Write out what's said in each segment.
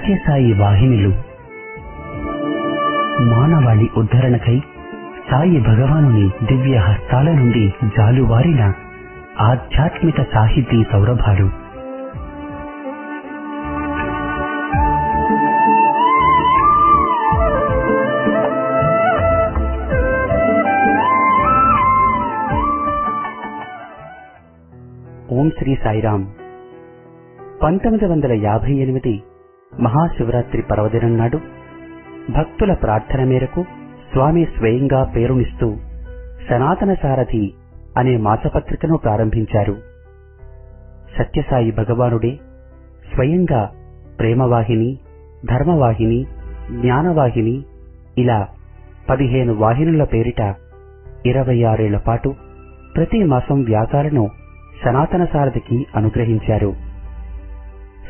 సత్యసాయి వాహినులు మానవాళి ఉద్ధరణకై సాయి భగవానుని దివ్య హస్తాల నుండి జాలువారిన ఆధ్యాత్మిక సాహితీ సౌరభాలు. ఓం శ్రీ సాయిరాం. 1958 మహాశివరాత్రి పర్వదినం నాడు భక్తుల ప్రార్థన మేరకు స్వామి స్వయంగా పేరునిస్తూ సనాతన సారథి అనే మాసపత్రికను ప్రారంభించారు. సత్యసాయి భగవానుడే స్వయంగా ప్రేమవాహిని, ధర్మవాహిని, జ్ఞానవాహిని ఇలా 15 వాహినుల పేరిట 26 ఏళ్ల పాటు ప్రతి మాసం వ్యాసాలను సనాతన సారథికి అనుగ్రహించారు.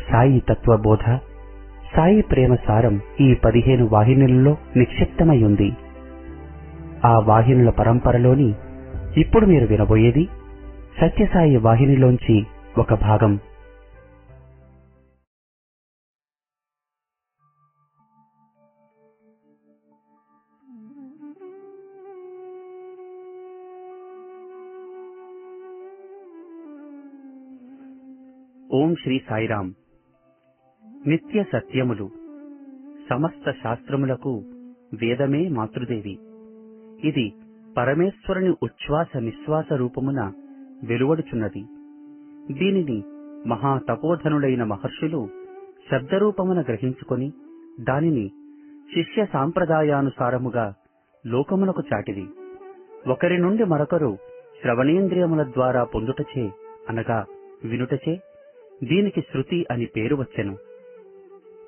సాయి తత్వబోధ, సాయి ప్రేమ సారం ఈ 15 వాహినులలో నిక్షిప్తమై ఉంది. ఆ వాహినుల పరంపరలోని ఇప్పుడు మీరు వినబోయేది సత్యసాయి వాహినిలోంచి ఒక భాగం. ఓం శ్రీ సాయిరాం. నిత్య సత్యములు. సమస్త శాస్త్రములకు వేదమే మాతృదేవి. ఇది పరమేశ్వరుని ఉచ్ఛ్వాస నిశ్వాస రూపమున వెలువడుచున్నది. దీనిని మహాతపోధనులైన మహర్షులు శబ్దరూపమున గ్రహించుకొని దానిని శిష్య సాంప్రదాయానుసారముగా లోకమునకు చాటిది. ఒకరి నుండి మరొకరు శ్రవణేంద్రియముల ద్వారా పొందుటచే అనగా వినుటచే దీనికి శృతి అని పేరు వచ్చెను.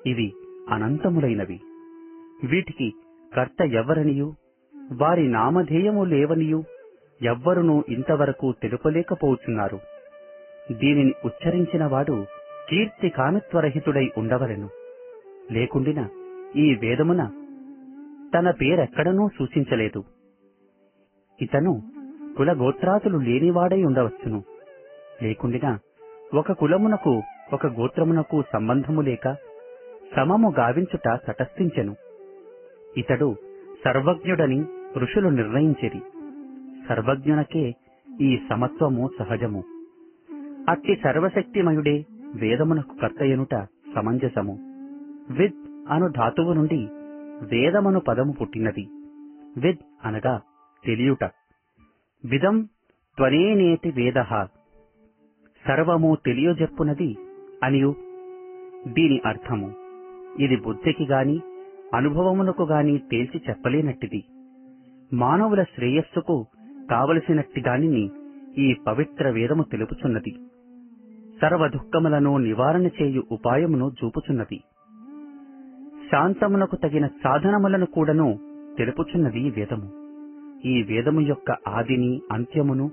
ఇవి అనంతములైనవి. వీటికి కర్త ఎవ్వరనియు వారి నామధేయము లేవనియు ఎవ్వరునూ ఇంతవరకు తెలుపలేకపోతున్నారు. దీనిని ఉచ్చరించిన వాడు కీర్తి కామిత్వరహితుడై ఉండవలెను. లేకుండిన ఈ వేదమున తన పేరెక్కడనూ సూచించలేదు. ఇతను కులగోత్రాతులు లేనివాడై ఉండవచ్చును. లేకుండిన ఒక కులమునకు ఒక గోత్రమునకు సంబంధము లేక సమము గావించుట తటస్థించెను. ఇతడు సర్వజ్ఞుడని ఋషులు నిర్ణయించిరి. సర్వజ్ఞునకే ఈ సమత్వము సహజము. అట్టి సర్వశక్తిమయుడే వేదమునకు కర్తయనుట సమంజసము. విద్ అను ధాతువు నుండి వేదమను పదము పుట్టినది. విద్ అనగా తెలియుట. విదం త్వనేనేతి వేదః, సర్వము తెలియజెప్పునది అనియు దీని అర్థము. ఇది బుద్ధికి గాని అనుభవమునకు గాని తేల్చి చెప్పలేనట్టిది. మానవుల శ్రేయస్సుకు కావలసినట్టి దానిని ఈ పవిత్ర వేదము తెలుపుచున్నది. సర్వ దుఃఖములను నివారణ చేయు ఉపాయమును చూపుచున్నది. శాంతమునకు తగిన సాధనములను కూడాను తెలుపుచున్నది వేదము. ఈ వేదము యొక్క ఆదిని అంత్యమును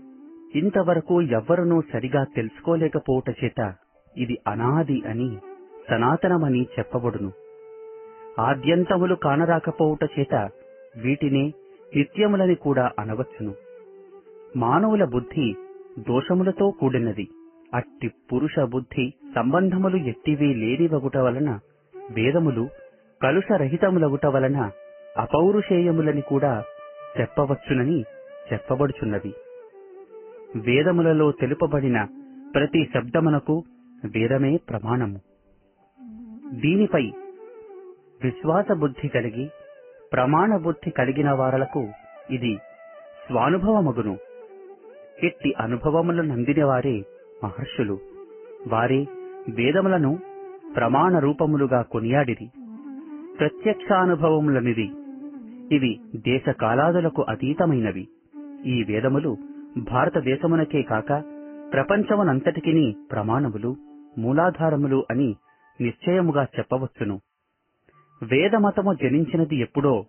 ఇంతవరకు ఎవ్వరునూ సరిగా తెలుసుకోలేకపోవుట చేత ఇది అనాది అని, సనాతనమని చెప్పబడును. ఆద్యంతములు కానరాకపోవుట చేత వీటినే నిత్యములని కూడా అనవచ్చును. మానవుల బుద్ధి దోషములతో కూడినది. అట్టి పురుష బుద్ధి సంబంధములు ఎట్టివీ లేనివగుట వలన వేదములు కలుషరహితములగుట వలన అపౌరుషేయములని కూడా చెప్పవచ్చునని చెప్పబడుచున్నది. వేదములలో తెలుపబడిన ప్రతి శబ్దమునకు వేదమే ప్రమాణము. దీనిపై విశ్వాస బుద్ధి కలిగి ప్రమాణ బుద్ధి కలిగిన వారలకు ఇది స్వానుభవమగును. ఇట్టి అనుభవములు నందిన వారే మహర్షులు. వారే వేదములను ప్రమాణ రూపములుగా కొనియాడిరి. ప్రత్యక్షానుభవములనిది. ఇవి దేశ కాలాదులకు అతీతమైనవి. ఈ వేదములు భారతదేశమునకే కాక ప్రపంచమునంతటికిని ప్రమాణములు, మూలాధారములు అని నిశ్చయముగా చెప్పవచ్చును. వేదమతము జనించినది ఎప్పుడో,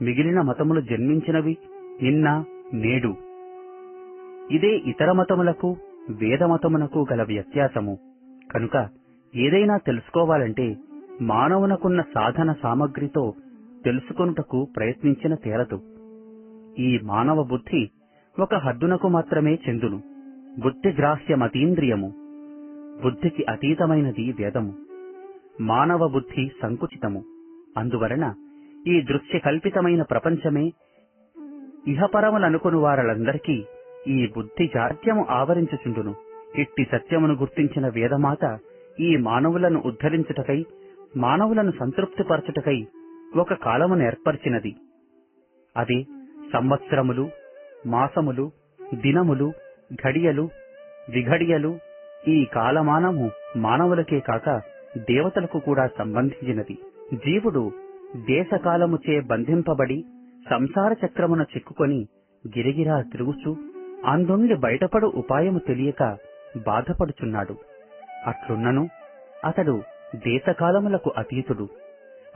మిగిలిన మతములు జన్మించినవి నిన్న నేడు. ఇదే ఇతర మతములకు వేదమతమునకు గల వ్యత్యాసము. కనుక ఏదైనా తెలుసుకోవాలంటే మానవునకున్న సాధన సామగ్రితో తెలుసుకొనుటకు ప్రయత్నించిన తీరదు. ఈ మానవ బుద్ధి ఒక హద్దునకు మాత్రమే చెందును. బుద్ధిగ్రాహ్యమతీంద్రియము. బుద్ధికి అతీతమైనది వేదము. మానవ బుద్ధి సంకుచితము. అందువలన ఈ దృశ్య కల్పితమైన ప్రపంచమే ఇహపరములనుకుని వారలందరికీ ఈ బుద్ధి జాడ్యము ఆవరించుచుండును. ఇట్టి సత్యమును గుర్తించిన వేదమాత ఈ మానవులను ఉద్ధరించుటకై, మానవులను సంతృప్తిపరచుటకై ఒక కాలమును ఏర్పరిచినది. అదే సంవత్సరములు, మాసములు, దినములు, ఘడియలు, విఘడియలు. ఈ కాలమానము మానవులకే కాక దేవతలకు కూడా సంబంధించినది. జీవుడు దేశకాలముచే బంధింపబడి సంసార చక్రమున చిక్కుకొని గిరిగిరా తిరుగుచు అందుండి బయటపడు ఉపాయము తెలియక బాధపడుచున్నాడు. అట్లున్నను అతడు దేశకాలములకు అతీతుడు.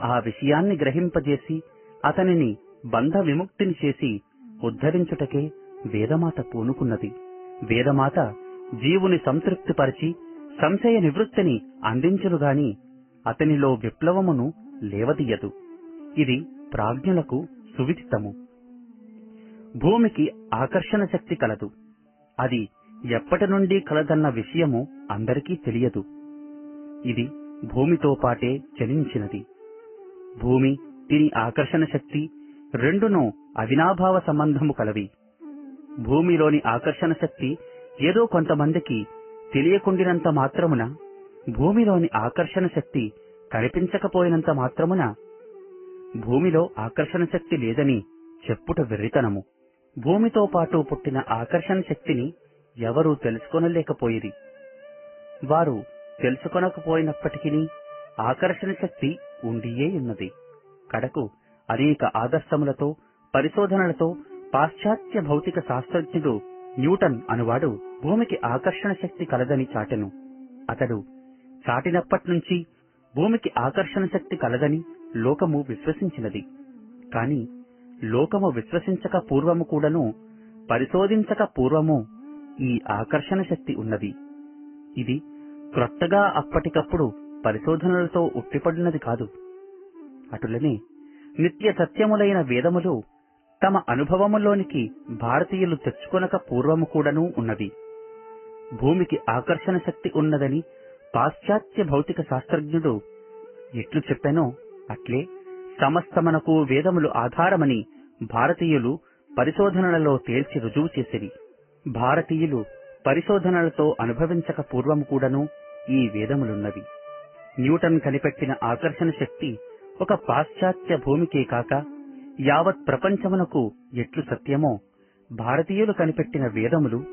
ఆ విషయాన్ని గ్రహింపజేసి అతనిని బంధ విముక్తిని చేసి ఉద్ధరించుటకే వేదమాత పూనుకున్నది. వేదమాత జీవుని సంతృప్తిపరిచి సంశయ నివృత్తిని అందించునుగాని అతనిలో విప్లవమును లేవదీయదు. ఇది ప్రాజ్ఞులకు సువిదితము. భూమికి ఆకర్షణ శక్తి కలదు. అది ఎప్పటి నుండి కలదన్న విషయము అందరికీ తెలియదు. ఇది భూమితో పాటే చలించినది. భూమి, దీని ఆకర్షణ శక్తి రెండును అవినాభావ సంబంధము కలవి. భూమిలోని ఆకర్షణ శక్తి ఏదో కొంతమందికి తెలియకుండినంత మాత్రమున, భూమిలోని ఆకర్షణ శక్తి కనిపించకపోయినంత మాత్రమున భూమిలో ఆకర్షణ శక్తి లేదని చెప్పుట వెర్రితనము. భూమితో పాటు పుట్టిన ఆకర్షణ శక్తిని ఎవరూ తెలుసుకొనలేకపోయిరి. వారు తెలుసుకొనకపోయినప్పటికీ ఆకర్షణ శక్తి ఉండియే ఉన్నది. కడకు అనేక ఆదర్శములతో, పరిశోధనలతో పాశ్చాత్య భౌతిక శాస్త్రజ్ఞుడు న్యూటన్ అనువాడు భూమికి ఆకర్షణ శక్తి కలదని చాటెను. అతడు చాటినప్పట్నుంచి భూమికి ఆకర్షణ శక్తి కలదని లోకము విశ్వసించినది. కాని లోకము విశ్వసించక పూర్వము కూడాను, పరిశోధించక పూర్వము ఈ ఆకర్షణ శక్తి ఉన్నది. ఇది క్రొత్తగా అప్పటికప్పుడు పరిశోధనలతో ఉట్టిపడినది కాదు. అటులనే నిత్య సత్యములైన వేదములు తమ అనుభవములోనికి భారతీయులు తెచ్చుకొనక పూర్వము కూడాను ఉన్నది. భూమికి ఆకర్షణ శక్తి ఉన్నదని పాశ్చాత్య భౌతిక శాస్త్రజ్ఞుడు ఎట్లు చెప్పానో అట్లే సమస్తమనకు వేదములు ఆధారమని భారతీయులు పరిశోధనలలో తేల్చి రుజువు చేసిరి. భారతీయులు పరిశోధనలతో అనుభవించక పూర్వము కూడాను ఈ వేదములున్నవి. న్యూటన్ కనిపెట్టిన ఆకర్షణ శక్తి ఒక పాశ్చాత్య భూమికే కాక యావత్ ప్రపంచమునకు ఎట్లు సత్యమో, భారతీయులు కనిపెట్టిన వేదములు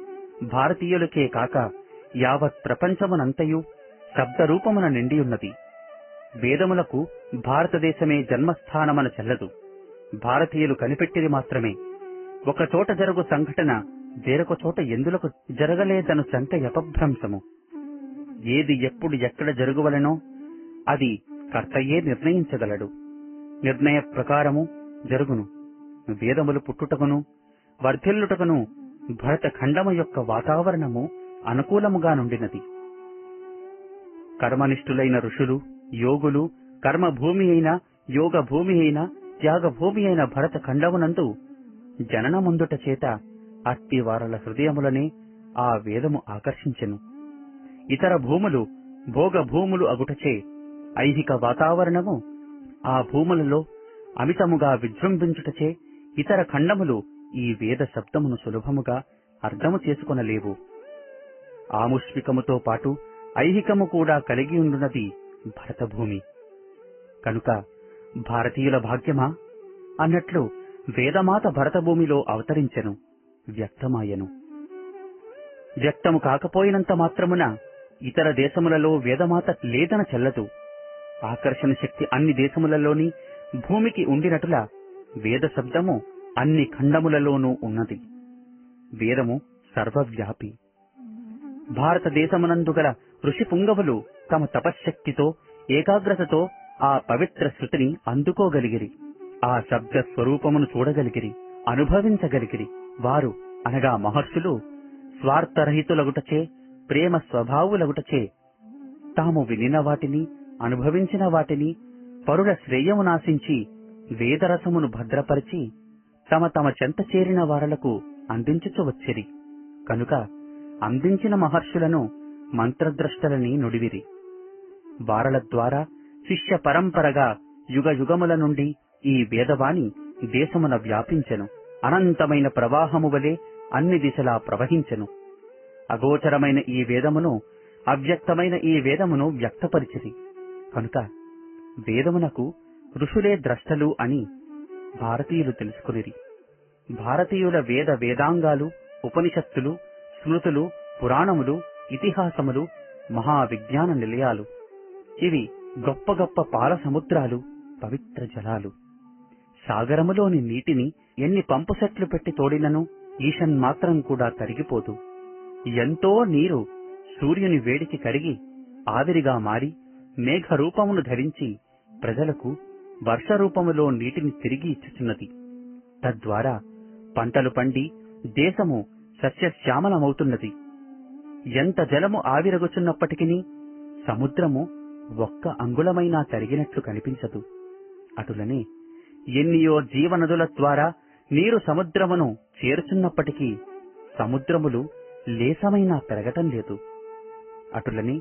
భారతీయులకే కాక యావత్ ప్రపంచమునంతయు శబ్దరూపమున నిండియున్నది. వేదములకు భారతదేశమే జన్మస్థానమన చెల్లదు. భారతీయులు కనిపెట్టిది మాత్రమే. ఒక చోట జరుగు సంఘటన వేరొక చోట ఎందులకు జరగలేదను శంక యపభ్రంశము. ఏది ఎప్పుడు ఎక్కడ జరుగువలెనో అది కర్తయే నిర్ణయించగలడు. నిర్ణయ ప్రకారము జరుగును. వేదములు పుట్టుటకును వర్ధిల్లుటకును భరత ఖండము యొక్క వాతావరణము అనుకూలముగా నుండినది. కర్మనిష్ఠులైన ఋషులు, యోగులు కర్మభూమి అయిన, యోగ భూమి అయిన, త్యాగ భూమి అయిన భరత ఖండమునందు జననముందుట చేత అట్టి వారల హృదయములనే ఆ వేదము ఆకర్షించెను. ఇతర భూములు భోగ భూములు అగుటచే ఐహిక వాతావరణము ఆ భూములలో అమితముగా విజృంభించుటచే ఇతర ఖండములు ఈ వేద శబ్దమును సులభముగా అర్థము చేసుకొనలేవు. ఆముష్మికముతో పాటు ఐహికము కూడా కలిగి ఉండున్నది భరతభూమి. కనుక భారతీయుల భాగ్యమా అన్నట్లు వేదమాత భరతభూమిలో అవతరించెను, వ్యక్తమాయెను. వ్యక్తము కాకపోయినంత మాత్రమున ఇతర దేశములలో వేదమాత లేదన చెల్లదు. ఆకర్షణ శక్తి అన్ని దేశములలోని భూమికి ఉండినటులా వేద శబ్దము అన్ని ఖండములలోనూ ఉన్నది. వేదము సర్వవ్యాపి. భారతదేశమునందు గల ఋషి పుంగవులు తమ తపశ్శక్తితో, ఏకాగ్రతతో ఆ పవిత్ర శృతిని అందుకోగలిగిరి. ఆ శబ్ద స్వరూపమును చూడగలిగిరి, అనుభవించగలిగిరి. వారు అనగా మహర్షులు స్వార్థరహితులగుటచే, ప్రేమ స్వభావులగుటచే తాము వినిన వాటిని, అనుభవించిన వాటిని పరుల శ్రేయమునాశించి వేదరసమును భద్రపరిచి తమ తమ చెంత చేరిన వారలకు అందించుచు వచ్చిరి. కనుక అందించిన మహర్షులను మంత్రద్రష్టలని నుడివిరి. వారల ద్వారా శిష్య పరంపరగా యుగ యుగముల నుండి ఈ వేదవాణి దేశమున వ్యాపించెను. అనంతమైన ప్రవాహము వలె అన్ని దిశలా ప్రవహించెను. అగోచరమైన ఈ వేదమును, అవ్యక్తమైన ఈ వేదమును వ్యక్తపరిచిరి. కనుక వేదమునకు ఋషులే ద్రష్టలు అని భారతీయులు తెలుసుకునిరి. భారతీయుల వేద వేదాంగాలు, ఉపనిషత్తులు, స్మృతులు, పురాణములు, ఇతిహాసములు మహావిజ్ఞాన నిలయాలు. ఇవి గొప్ప గొప్ప పాల సముద్రాలు, పవిత్ర జలాలు. సాగరములోని నీటిని ఎన్ని పంపు సెట్లు పెట్టి తోడినను ఈషన్మాత్రం కూడా కరిగిపోదు. ఎంతో నీరు సూర్యుని వేడికి కరిగి ఆవిరిగా మారి మేఘరూపమును ధరించి ప్రజలకు వర్షరూపములో నీటిని తిరిగి ఇచ్చుచున్నది. తద్వారా పంటలు పండి దేశము సస్యశ్యామలమవుతున్నది. ఎంత జలము ఆవిరగుచున్నప్పటికీ సముద్రము ఒక్క అంగుళమైనా తరిగినట్లు కనిపించదు. అటులనే ఎన్నియో జీవనదుల ద్వారా నీరు సముద్రమును చేరుచున్నప్పటికీ సముద్రములు లేసమైనా పెరగటం లేదు. అటులని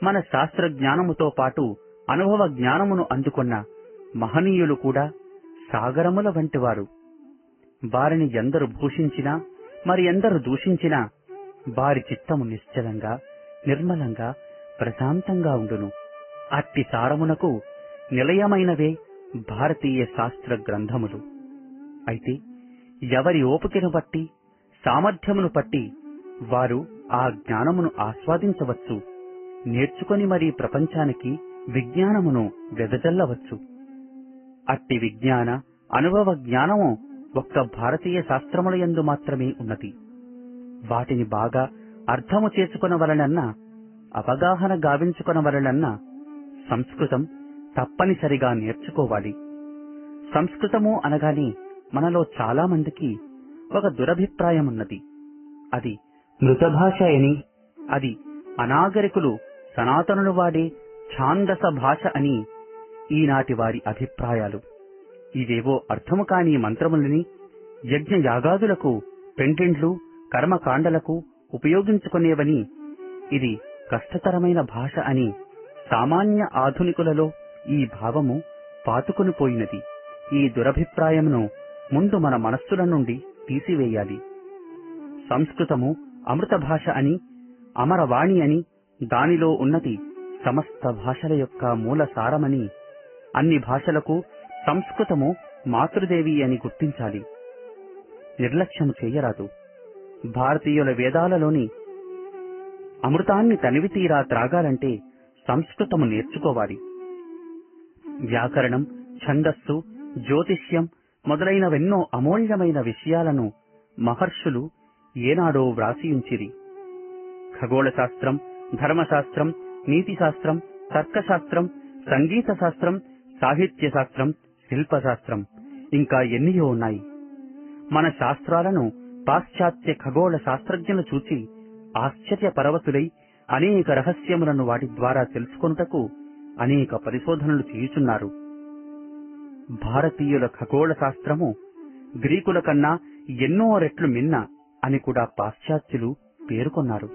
మన శాస్త్ర జ్ఞానముతో పాటు అనుభవ జ్ఞానమును అందుకున్న మహనీయులు కూడా సాగరముల వంటివారు. వారిని ఎందరు భూషించినా మరి ఎందరు దూషించినా వారి చిత్తము నిశ్చలంగా, నిర్మలంగా, ప్రశాంతంగా ఉండును. అట్టి సారమునకు నిలయమైనవే భారతీయ శాస్త్ర గ్రంథములు. అయితే ఎవరి ఓపికను బట్టి, సామర్థ్యమును బట్టి వారు ఆ జ్ఞానమును ఆస్వాదించవచ్చు, నేర్చుకొని మరీ ప్రపంచానికి విజ్ఞానమును వెదజల్లవచ్చు. అట్టి విజ్ఞాన అనుభవ జ్ఞానము ఒక్క భారతీయ శాస్త్రముల యందు మాత్రమే ఉన్నది. వాటిని బాగా అర్థము చేసుకొనవలనన్నా, అవగాహన గావించుకొనవలనన్నా సంస్కృతం తప్పనిసరిగా నేర్చుకోవాలి. సంస్కృతము అనగానే మనలో చాలా మందికి ఒక దురభిప్రాయమున్నది. అది మృత భాష అని, అది అనాగరికులు సనాతనులు వాడే ఛాందస భాష అని ఈనాటి వారి అభిప్రాయాలు. ఇవేవో అర్థము కాని మంత్రములని యజ్ఞ యాగాదులకు, పెండ్లిండ్లు, కర్మకాండలకు ఉపయోగించుకునేవని, ఇది కష్టతరమైన భాష అని సామాన్య ఆధునికులలో ఈ భావము పాతుకునిపోయినది. ఈ దురభిప్రాయమును ముందు మన మనస్సుల నుండి తీసివేయాలి. సంస్కృతము అమృత భాష అని, అమరవాణి అని, దానిలో ఉన్నది సమస్త భాషల యొక్క మూల సారమని, అన్ని భాషలకు సంస్కృతము మాతృదేవి అని గుర్తించాలి. నిర్లక్ష్యము చేయరాదు. భారతీయుల వేదాలలోని అమృతాన్ని తనివితీరా త్రాగాలంటే సంస్కృతము నేర్చుకోవాలి. వ్యాకరణం, ఛందస్సు, జ్యోతిష్యం మొదలైనవెన్నో అమూల్యమైన విషయాలను మహర్షులు ఏనాడో వ్రాసియుంచిరి. ఖగోళ శాస్త్రం, ధర్మశాస్త్రం, నీతిశాస్త్రం, తర్కశాస్త్రం, సంగీత శాస్త్రం, సాహిత్య శాస్త్రం, శిల్పశాస్త్రం ఇంకా ఎన్నియో ఉన్నాయి. మన శాస్త్రాలను పాశ్చాత్య ఖగోళ శాస్త్రజ్ఞులు చూచి ఆశ్చర్యపరవశులై అనేక రహస్యములను వాటి ద్వారా తెలుసుకొనుటకు అనేక పరిశోధనలు చేయుచున్నారు. భారతీయుల ఖగోళ శాస్త్రము గ్రీకుల కన్నా ఎన్నో రెట్లు మిన్న అని కూడా పాశ్చాత్యులు పేర్కొన్నారు.